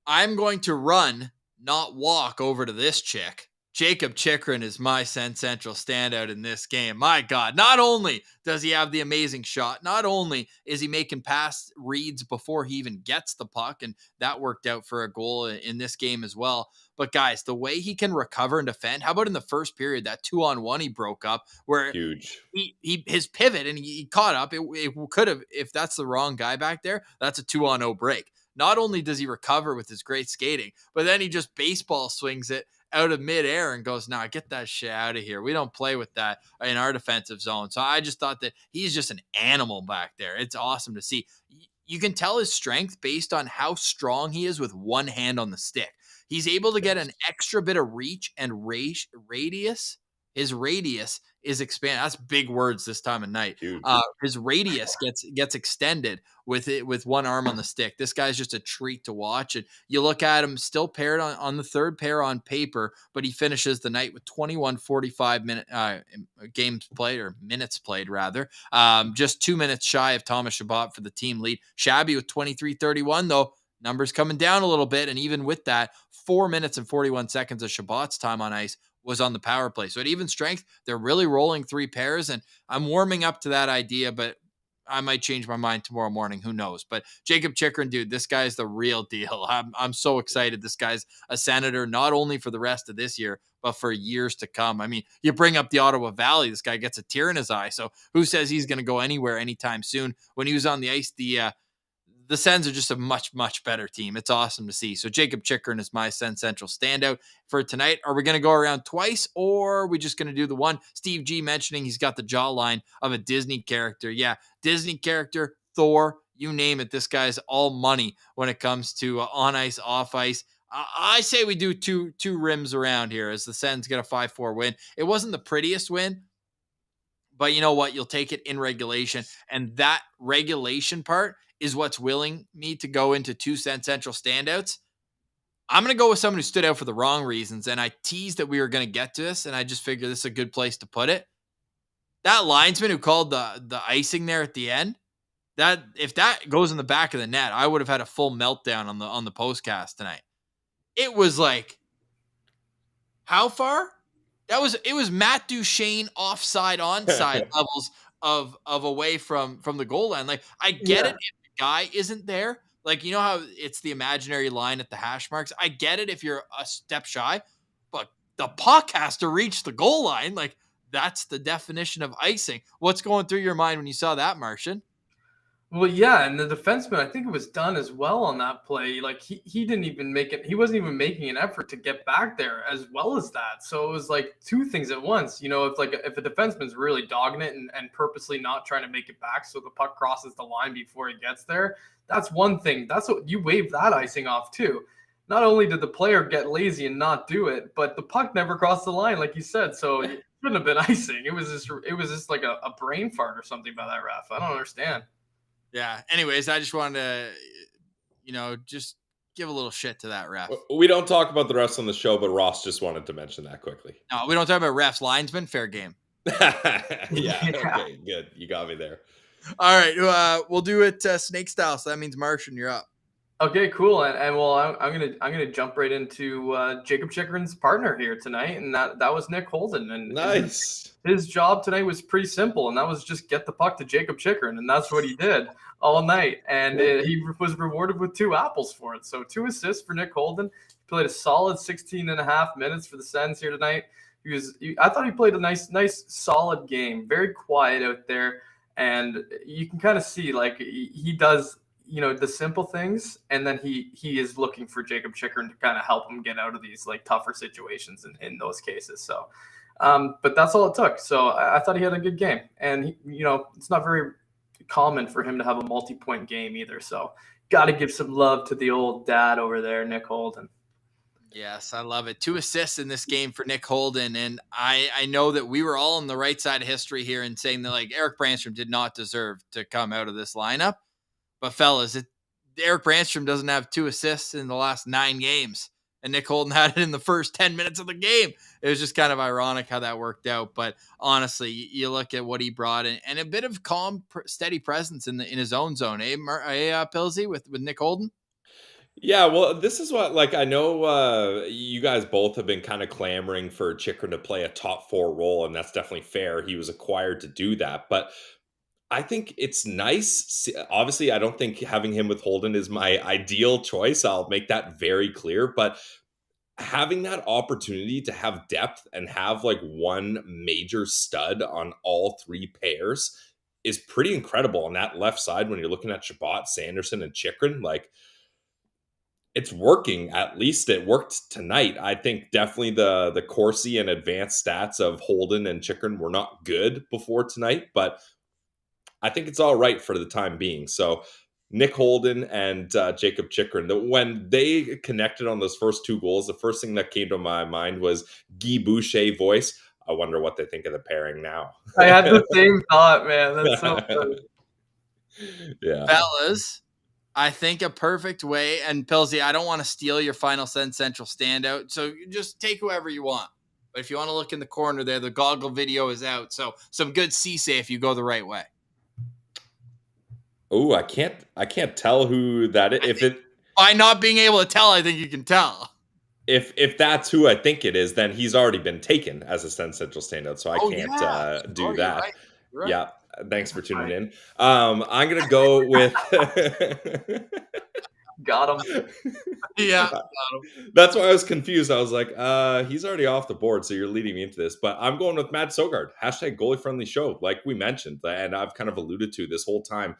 I'm going to run, not walk, over to this chick. Jacob Chychrun is my Sens Central standout in this game. My God, not only does he have the amazing shot, not only is he making pass reads before he even gets the puck, and that worked out for a goal in this game as well. But guys, the way he can recover and defend, how about in the first period, that 2-on-1 he broke up, where huge. His pivot and he caught up. It could have, if that's the wrong guy back there, that's a 2-on-0 break. Not only does he recover with his great skating, but then he just baseball swings it out of midair and goes, nah, get that shit out of here. We don't play with that in our defensive zone. So I just thought that he's just an animal back there. It's awesome to see. You can tell his strength based on how strong he is with one hand on the stick. He's able to get an extra bit of reach and radius. His radius is expanded. That's big words this time of night. His radius gets extended with one arm on the stick. This guy's just a treat to watch. And you look at him still paired on the third pair on paper, but he finishes the night with 21:45 games played, or minutes played rather. Just 2 minutes shy of Thomas Chabot for the team lead. Shabby with 23:31 though. Numbers coming down a little bit. And even with that, 4 minutes and 41 seconds of Chabot's time on ice was on the power play. So at even strength, they're really rolling 3 pairs, and I'm warming up to that idea, but I might change my mind tomorrow morning. Who knows? But Jacob Chychrun, dude, this guy's the real deal. I'm so excited. This guy's a Senator, not only for the rest of this year, but for years to come. I mean, you bring up the Ottawa Valley, this guy gets a tear in his eye. So who says he's going to go anywhere anytime soon? When he was on the ice, the Sens are just a much, much better team. It's awesome to see. So Jacob Chychrun is my Sens Central standout for tonight. Are we going to go around twice, or are we just going to do the one? Steve G mentioning he's got the jawline of a Disney character. Yeah, Disney character, Thor, you name it. This guy's all money when it comes to on ice, off ice. I say we do two rims around here as the Sens get a 5-4 win. It wasn't the prettiest win, but you know what? You'll take it in regulation. And that regulation part is what's willing me to go into 2 Sens Central standouts. I'm going to go with someone who stood out for the wrong reasons. And I teased that we were going to get to this, and I just figured this is a good place to put it. That linesman who called the icing there at the end, that if that goes in the back of the net, I would have had a full meltdown on the postcast tonight. It was like, how far? It was Matt Duchene offside onside levels of away from the goal line. Like, I get it if the guy isn't there. Like, you know how it's the imaginary line at the hash marks? I get it if you're a step shy, but the puck has to reach the goal line. Like, that's the definition of icing. What's going through your mind when you saw that, Martian? Well, yeah, and the defenseman, I think it was done as well on that play. Like he didn't even make it. He wasn't even making an effort to get back there as well as that. So it was like two things at once. You know, if a defenseman's really dogging it and purposely not trying to make it back, so the puck crosses the line before he gets there, that's one thing. That's what you wave that icing off too. Not only did the player get lazy and not do it, but the puck never crossed the line, like you said. So it shouldn't have been icing. It was just like a brain fart or something by that ref. I don't understand. Yeah. Anyways, I just wanted to, just give a little shit to that ref. We don't talk about the refs on the show, but Ross just wanted to mention that quickly. No, we don't talk about refs. Linesman, fair game. Yeah. Okay. Good. You got me there. All right. We'll do it snake style. So that means Martian, you're up. Okay, cool. And well, I'm gonna jump right into Jacob Chikrin's partner here tonight, and that was Nick Holden. And nice. His job tonight was pretty simple, and that was just get the puck to Jacob Chikrin, and that's what he did all night. And he was rewarded with 2 apples for it. So 2 assists for Nick Holden. He played a solid 16 and a half minutes for the Sens here tonight. I thought he played a nice, solid game. Very quiet out there, and you can kind of see like he does. The simple things, and then he is looking for Jacob Chikrin to kind of help him get out of these like tougher situations in those cases. So, but that's all it took. So I thought he had a good game, and it's not very common for him to have a multi-point game either. So got to give some love to the old dad over there, Nick Holden. Yes, I love it. 2 assists in this game for Nick Holden, and I know that we were all on the right side of history here in saying that like Eric Brandstrom did not deserve to come out of this lineup. But fellas, Eric Brandstrom doesn't have 2 assists in the last 9 games, and Nick Holden had it in the first 10 minutes of the game. It was just kind of ironic how that worked out. But honestly, you look at what he brought in, and a bit of calm, steady presence in his own zone, Pilsy, with Nick Holden? Yeah, well, this is what, like, I know you guys both have been kind of clamoring for Chikrin to play a top 4 role, and that's definitely fair. He was acquired to do that, but I think it's nice. Obviously, I don't think having him with Holden is my ideal choice. I'll make that very clear. But having that opportunity to have depth and have like one major stud on all 3 pairs is pretty incredible on that left side when you're looking at Chabot, Sanderson, and Chikrin. Like, it's working. At least it worked tonight. I think definitely the Corsi and advanced stats of Holden and Chikrin were not good before tonight, but I think it's all right for the time being. So Nick Holden and Jacob Chikrin, when they connected on those first 2 goals, the first thing that came to my mind was Guy Boucher voice. I wonder what they think of the pairing now. I had the same thought, man. That's so funny. Yeah. Fellas, I think a perfect way, and Pilsy, I don't want to steal your final Sens Central standout, so just take whoever you want. But if you want to look in the corner there, the goggle video is out. So some good CSA if you go the right way. Oh, I can't tell who that is. By not being able to tell, I think you can tell. If that's who I think it is, then he's already been taken as a Sens Central standout, so I can't do that. You're right. Yeah, thanks for tuning in. I'm gonna go with. Got him. Yeah. That's why I was confused. I was like, he's already off the board, so you're leading me into this. But I'm going with Matt Sogard. Hashtag goalie friendly show, like we mentioned, and I've kind of alluded to this whole time.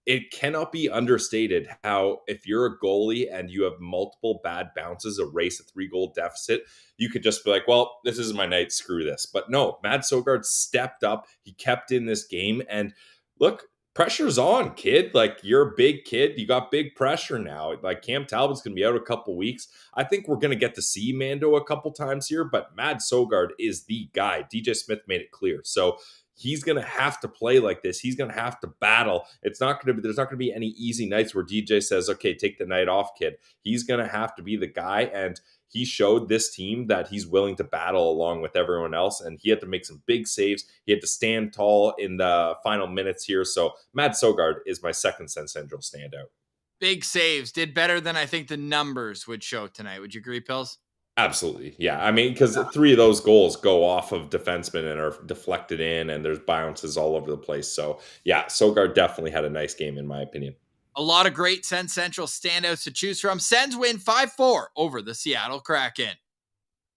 It cannot be understated how if you're a goalie and you have multiple bad bounces, erase a 3-goal deficit, you could just be like, well, this is my night, screw this. But no, Matt Sogard stepped up. He kept in this game. And look, pressure's on, kid. Like, you're a big kid. You got big pressure now. Like, Cam Talbot's going to be out a couple weeks. I think we're going to get to see Mando a couple times here, but Matt Sogard is the guy. DJ Smith made it clear. So he's going to have to play like this. He's going to have to battle. There's not going to be any easy nights where DJ says, okay, take the night off, kid. He's going to have to be the guy. And he showed this team that he's willing to battle along with everyone else. And he had to make some big saves. He had to stand tall in the final minutes here. So Matt Sogard is my second Sen Central standout. Big saves. Did better than I think the numbers would show tonight. Would you agree, Pills? Absolutely. Yeah. I mean, because 3 of those goals go off of defensemen and are deflected in, and there's bounces all over the place. So, yeah, Sogard definitely had a nice game, in my opinion. A lot of great Sen Central standouts to choose from. Sens win 5-4 over the Seattle Kraken.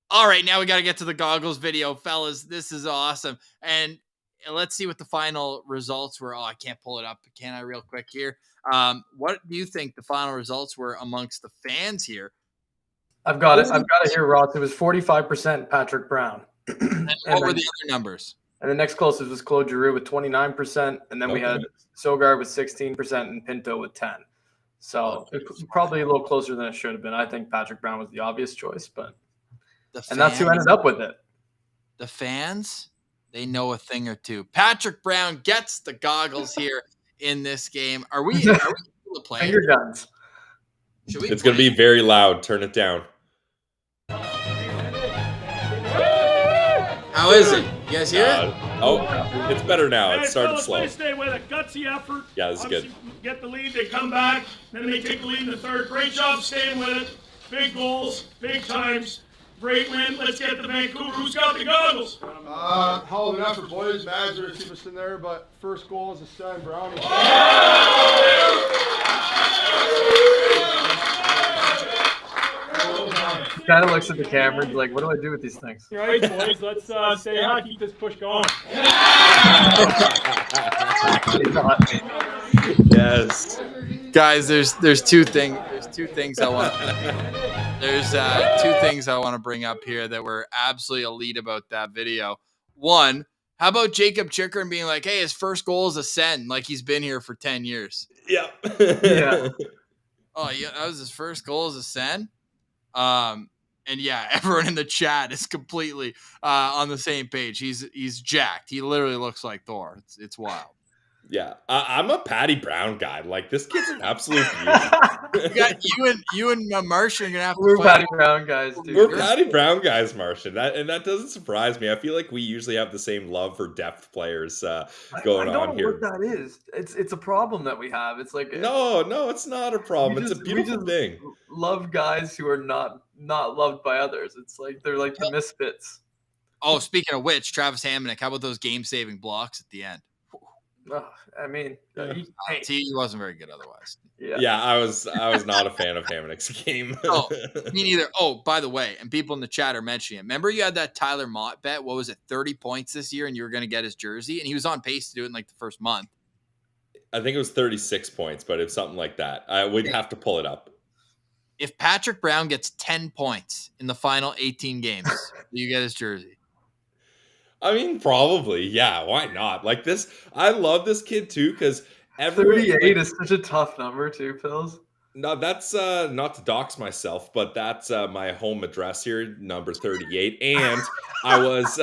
All right, now we got to get to the goggles video, fellas. This is awesome. And let's see what the final results were. Oh, I can't pull it up. Can I real quick here? What do you think the final results were amongst the fans here? I've got it. I've got it here, Ross. It was 45% Patrick Brown. And what were the other numbers? And the next closest was Claude Giroux with 29%. And then we had Sogard with 16% and Pinto with 10%. So it's probably a little closer than it should have been. I think Patrick Brown was the obvious choice, but that's who ended up with it. The fans, they know a thing or two. Patrick Brown gets the goggles here in this game. Are we able to play? Finger guns. It's going to be very loud. Turn it down. How is it? You guys hear it? It's better now. It started slow. Stay with it. Gutsy effort. Yeah, this is good. Get the lead. They come back. Then they take the lead in the third. Great job staying with it. Big goals. Big times. Great win. Let's get the Vancouver. Who's got the goggles? Hell of an effort, boys. Manager to keep us in there, but first goal is a Stan Brown. Kind of looks at the camera and like, what do I do with these things? All right, boys. Let's stay hot. Keep this push going. Yes. Guys, there's two things. There's two things I want. There's two things I want to bring up here that were absolutely elite about that video. One, how about Jacob Chikrin being like, "Hey, his first goal is a Sen, like he's been here for 10 years." Yeah. Yeah. Oh, yeah, that was his first goal as a Sen. And yeah, everyone in the chat is completely on the same page. He's jacked. He literally looks like Thor. It's wild. Yeah, I'm a Patty Brown guy. Like, this kid's an absolute beauty. you and Martian are gonna have to. We're Patty Brown guys, dude. We're Patty Brown guys, Martian. That doesn't surprise me. I feel like we usually have the same love for depth players going on here. What that is? It's a problem that we have. It's like no, it's not a problem. It's a beautiful thing. Love guys who are not loved by others. It's like they're like the misfits. Oh, speaking of which, Travis Hamonic, how about those game-saving blocks at the end? I mean, he wasn't very good otherwise. Yeah, I was not a fan of Hamonic's game. Oh, me neither. Oh, by the way, and people in the chat are mentioning it. Remember you had that Tyler Mott bet? What was it, 30 points this year, and you were going to get his jersey? And he was on pace to do it in like the first month. I think it was 36 points, but it's something like that. I would have to pull it up. If Patrick Brown gets 10 points in the final 18 games, do you get his jersey? I mean, probably. Yeah, why not? Like this, I love this kid too because 38 is such a tough number too, Pills. No, that's not to dox myself, but that's my home address here, number 38. And I was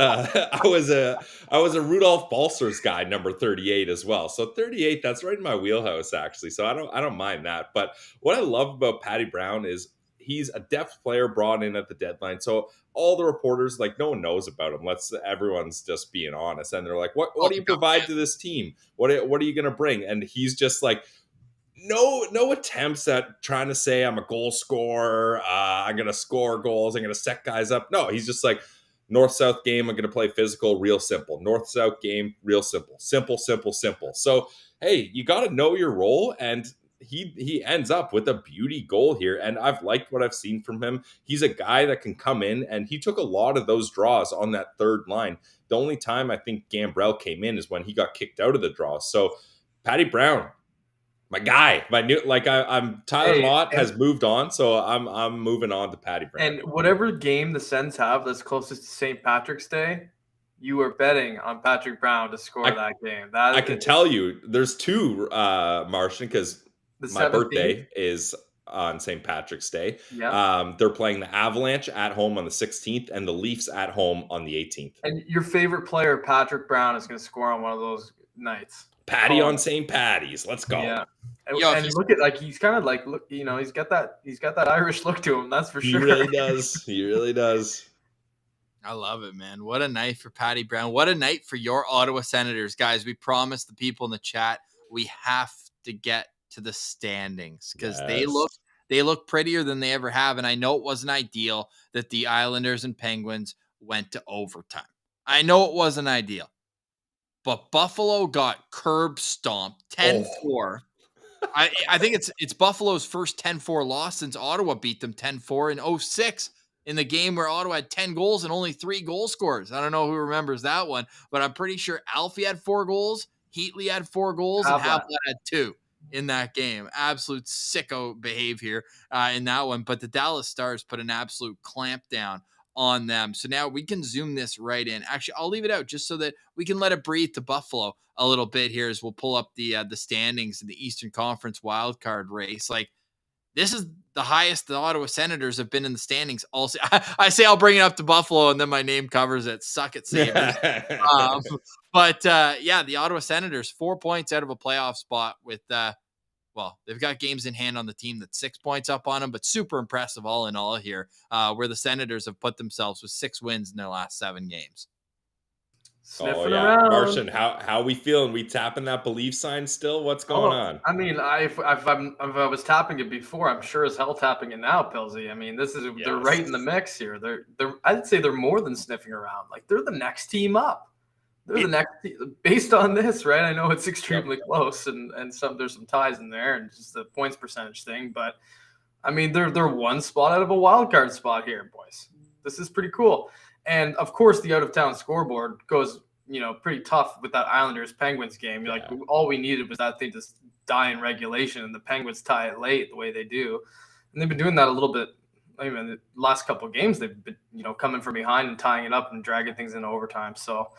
a Rudolph Balcers guy, number 38 as well. So 38, that's right in my wheelhouse actually. So I don't mind that. But what I love about Patty Brown is he's a depth player brought in at the deadline. So all the reporters, like, no one knows about him. Everyone's just being honest. And they're like, what do you provide to this team? What are you going to bring? And he's just like, no attempts at trying to say I'm a goal scorer. I'm going to score goals. I'm going to set guys up. No, he's just like, north-south game, I'm going to play physical, real simple. North-south game, real simple. Simple, simple, simple. So, hey, you got to know your role, and he ends up with a beauty goal here, and I've liked what I've seen from him. He's a guy that can come in, and he took a lot of those draws on that third line. The only time I think Gambrell came in is when he got kicked out of the draw. So, Patty Brown, my guy, I'm Tyler Mott has moved on, so I'm moving on to Patty Brown. And whatever game the Sens have that's closest to St. Patrick's Day, you are betting on Patrick Brown to score that game. I can tell you, there's two, Martian, because my 17th? birthday is on St. Patrick's Day. Yeah. They're playing the Avalanche at home on the 16th and the Leafs at home on the 18th. And your favorite player, Patrick Brown, is going to score on one of those nights. Patty on St. Patty's. Let's go. Yeah. And look at, like, he's kind of like, look, you know, he's got that Irish look to him. That's for sure. He really does. He really does. I love it, man. What a night for Patty Brown. What a night for your Ottawa Senators. Guys, we promised the people in the chat we have to get to the standings because they look prettier than they ever have. And I know it wasn't ideal that the Islanders and Penguins went to overtime. I know it wasn't ideal. But Buffalo got curb stomped 10-4. I think it's Buffalo's first 10-4 loss since Ottawa beat them 10-4 in 2006 in the game where Ottawa had 10 goals and only 3 goal scorers. I don't know who remembers that one, but I'm pretty sure Alfie had 4 goals, Heatley had 4 goals, and Havlat had 2 in that game. Absolute sicko behavior in that one. But the Dallas Stars put an absolute clamp down on them. So now we can zoom this right in. Actually, I'll leave it out just so that we can let it breathe to Buffalo a little bit here as we'll pull up the standings in the Eastern Conference wildcard race. Like, this is the highest the Ottawa Senators have been in the standings. Also, I say I'll bring it up to Buffalo, and then my name covers it. Suck it, Sabres. But the Ottawa Senators 4 points out of a playoff spot with they've got games in hand on the team that's 6 points up on them, but super impressive all in all here, where the Senators have put themselves with 6 wins in their last 7 games. Sniffing around. Martian, how we feeling? We tapping that belief sign still? What's going on? I mean, if I was tapping it before, I'm sure as hell tapping it now, Pilsy. I mean, they're right in the mix here. I'd say they're more than sniffing around. Like, they're the next team up. They're the next team, based on this, right? I know it's extremely close, and there's some ties in there, and just the points percentage thing. But I mean, they're one spot out of a wild card spot here, boys. This is pretty cool. And of course, the out of town scoreboard goes, pretty tough with that Islanders Penguins game. Like, all we needed was that thing to die in regulation, and the Penguins tie it late the way they do, and they've been doing that a little bit. I mean, the last couple of games they've been, coming from behind and tying it up and dragging things into overtime. So.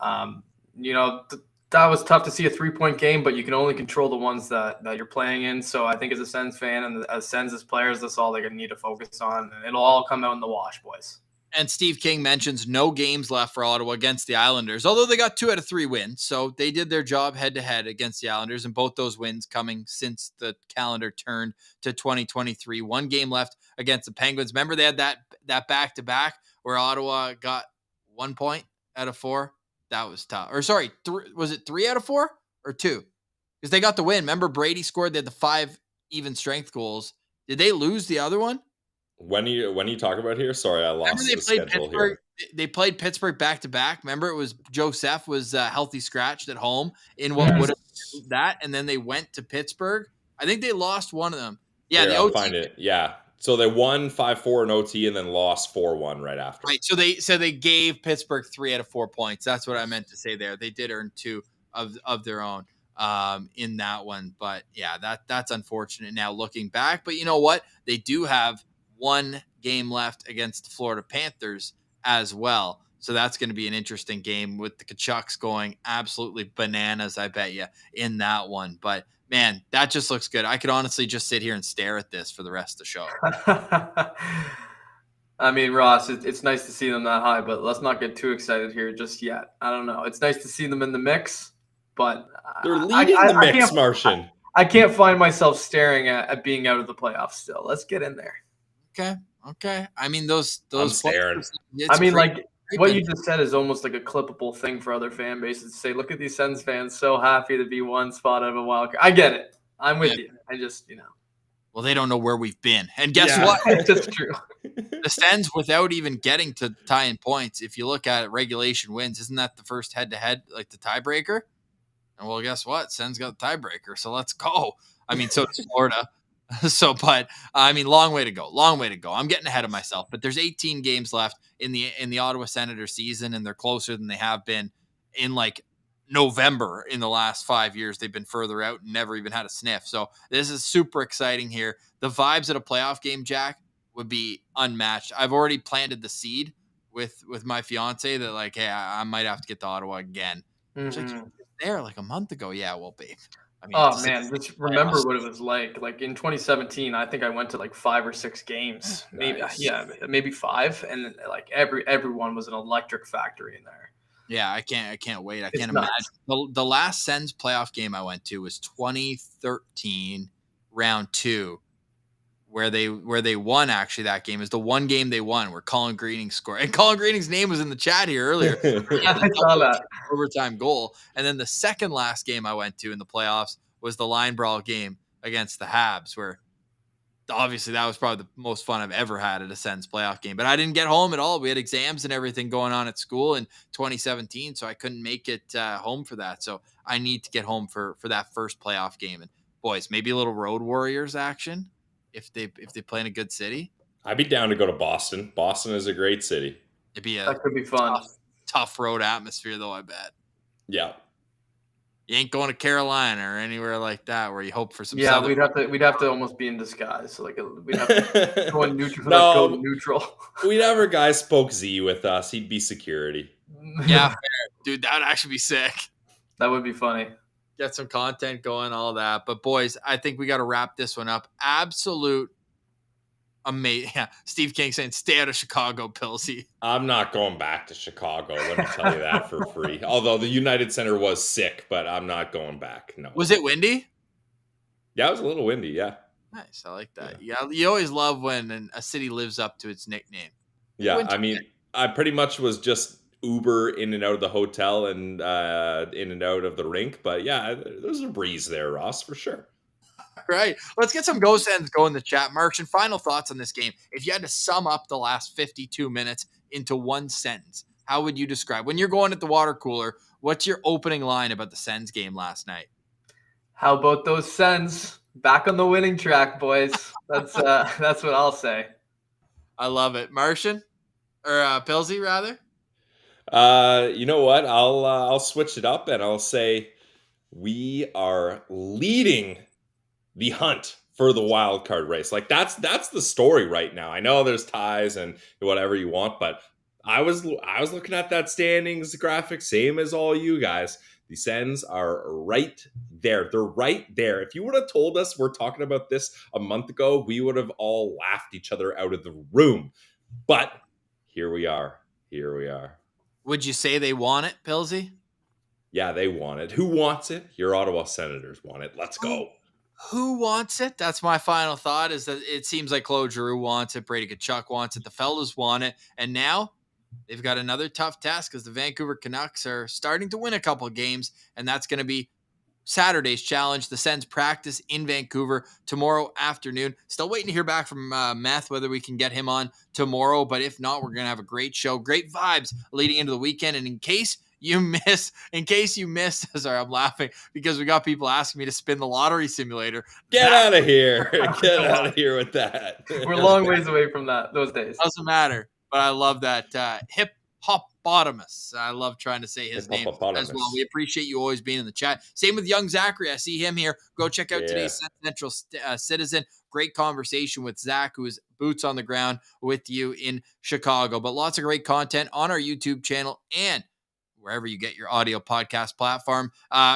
That was tough to see a 3-point game, but you can only control the ones that you're playing in. So I think as a Sens fan and as Sens as players, that's all they're going to need to focus on. And it'll all come out in the wash, boys. And Steve King mentions no games left for Ottawa against the Islanders, although they got 2 out of 3 wins. So they did their job head-to-head against the Islanders, and both those wins coming since the calendar turned to 2023. 1 game left against the Penguins. Remember they had that back-to-back where Ottawa got 1 point out of 4? That was tough. Or sorry, was it 3 out of 4 or 2? Because they got the win. Remember Brady scored. They had the 5 even strength goals. Did they lose the other one? When you talk about here? Sorry, I lost the schedule here. They played Pittsburgh back to back. Remember, it was Joseph was healthy scratched at home in what would have been that, and then they went to Pittsburgh. I think they lost one of them. Yeah, here, the I'll OT. find it. Yeah. So they won 5-4 in OT and then lost 4-1 right after. Right. So they gave Pittsburgh 3 out of 4 points. That's what I meant to say there. They did earn 2 of their own in that one. But yeah, that's unfortunate now looking back. But you know what? They do have 1 game left against the Florida Panthers as well. So that's going to be an interesting game with the Kachucks going absolutely bananas, I bet you, in that one. But man, that just looks good. I could honestly just sit here and stare at this for the rest of the show. I mean, Ross, it's nice to see them that high, but let's not get too excited here just yet. I don't know. It's nice to see them in the mix, but they're leading the mix, Martian. I can't find myself staring at being out of the playoffs still. Let's get in there. Okay. I mean, those players. I mean, like, what you just said is almost like a clippable thing for other fan bases to say, look at these Sens fans so happy to be 1 spot out of a wild card. I get it. I'm with you. I just, Well, they don't know where we've been. And guess what? That's true. The Sens, without even getting to tying points, if you look at it, regulation wins. Isn't that the first head-to-head, like the tiebreaker? And well, guess what? Sens got the tiebreaker, so let's go. I mean, so does Florida. But I mean, long way to go. I'm getting ahead of myself, but there's 18 games left in the Ottawa Senators season, and they're closer than they have been in like November in the last 5 years. They've been further out and never even had a sniff. So this is super exciting here. The vibes at a playoff game, Jack, would be unmatched. I've already planted the seed with my fiance that like, hey, I might have to get to Ottawa again. Mm-hmm. She's like, you were there like a month ago. Yeah, well, babe. I mean, Oh man, just remember what it was like. Like in 2017, I think I went to like 5 or 6 games, maybe Nice. maybe 5, and like everyone was an electric factory in there. Yeah, I can't wait. I It's can't nuts. imagine. The last Sens playoff game I went to was 2013, round 2, where they won. Actually, that game is the one game they won where Colin Greening scored. And Colin Greening's name was in the chat here earlier. I saw that. Overtime goal. And then the second last game I went to in the playoffs was the line brawl game against the Habs, where obviously that was probably the most fun I've ever had at a Sens playoff game. But I didn't get home at all. We had exams and everything going on at school in 2017, so I couldn't make it home for that. So I need to get home for that first playoff game. And boys, maybe a little Road Warriors action if they play in a good city. I'd be down to go to Boston. Boston is a great city. It'd be a That could be fun. tough road atmosphere, though, I bet. Yeah. You ain't going to Carolina or anywhere like that where you hope for some. Yeah, Southern we'd have to almost be in disguise. So like we'd have to go neutral. No. Go neutral. We'd have our guy Spoke Z with us. He'd be security. Yeah, fair. Dude, that would actually be sick. That would be funny. Get some content going, all that. But boys, I think we got to wrap this one up. Absolute amazing. Yeah, Steve King saying, "Stay out of Chicago, Pilsy." I'm not going back to Chicago. Let me tell you that for free. Although the United Center was sick, but I'm not going back. No. Was it windy? Yeah, it was a little windy. Yeah. Nice, I like that. Yeah, you always love when a city lives up to its nickname. Yeah, Winter- I mean, I pretty much was just Uber in and out of the hotel and in and out of the rink. But yeah, there's a breeze there, Ross, for sure. Right. Let's get some Go Sens go in the chat. Marks, and final thoughts on this game. If you had to sum up the last 52 minutes into one sentence, how would you describe when you're going at the water cooler? What's your opening line about the Sens game last night? How about those Sens back on the winning track, boys? That's what I'll say. I love it. Martian or Pilsy rather. You know what? I'll switch it up and I'll say we are leading the hunt for the wild card race. Like that's the story right now. I know there's ties and whatever you want, but I was looking at that standings graphic, same as all you guys. The Sens are right there. They're right there. If you would have told us we're talking about this a month ago, we would have all laughed each other out of the room. But here we are. Here we are. Would you say they want it, Pilsy? Yeah, they want it. Who wants it? Your Ottawa Senators want it. Let's go. Who wants it? That's my final thought, is that it seems like Claude Giroux wants it. Brady Tkachuk wants it. The fellas want it. And now they've got another tough task because the Vancouver Canucks are starting to win a couple of games, and that's going to be Saturday's challenge. The Sens practice in Vancouver tomorrow afternoon. Still waiting to hear back from Meth whether we can get him on tomorrow, but if not, we're going to have a great show, great vibes leading into the weekend. And in case you missed, sorry, I'm laughing because we got people asking me to spin the lottery simulator. Get out of here. Get out of here with that. We're a long ways away from those days. Doesn't matter, but I love that hip Hopopotamus. I love trying to say his name as well. We appreciate you always being in the chat. Same with Young Zachary. I see him here. Go check out today's Central Citizen. Great conversation with Zach, who is boots on the ground with you in Chicago. But lots of great content on our YouTube channel and wherever you get your audio podcast platform.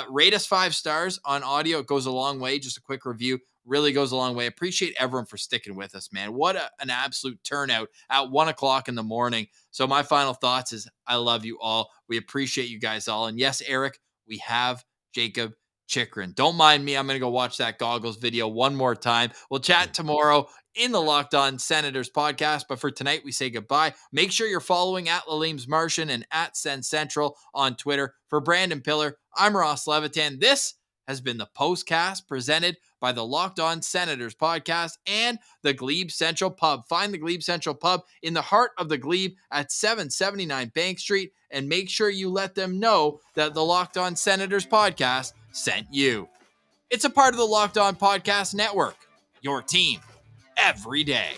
Rate us 5 stars on audio. It goes a long way. Just a quick review really goes a long way. Appreciate everyone for sticking with us, man. What an absolute turnout at 1 o'clock in the morning. So my final thoughts is I love you all. We appreciate you guys all. And yes, Eric, we have Jacob Chikrin. Don't mind me. I'm going to go watch that Goggles video one more time. We'll chat tomorrow in the Locked On Senators podcast. But for tonight, we say goodbye. Make sure you're following at Laleem's Martian and at Sen Central on Twitter. For Brandon Pillar, I'm Ross Levitan. This has been the Postcast presented by the Locked On Senators podcast and the Glebe Central Pub. Find the Glebe Central Pub in the heart of the Glebe at 779 Bank Street, and make sure you let them know that the Locked On Senators podcast sent you. It's a part of the Locked On Podcast Network, your team every day.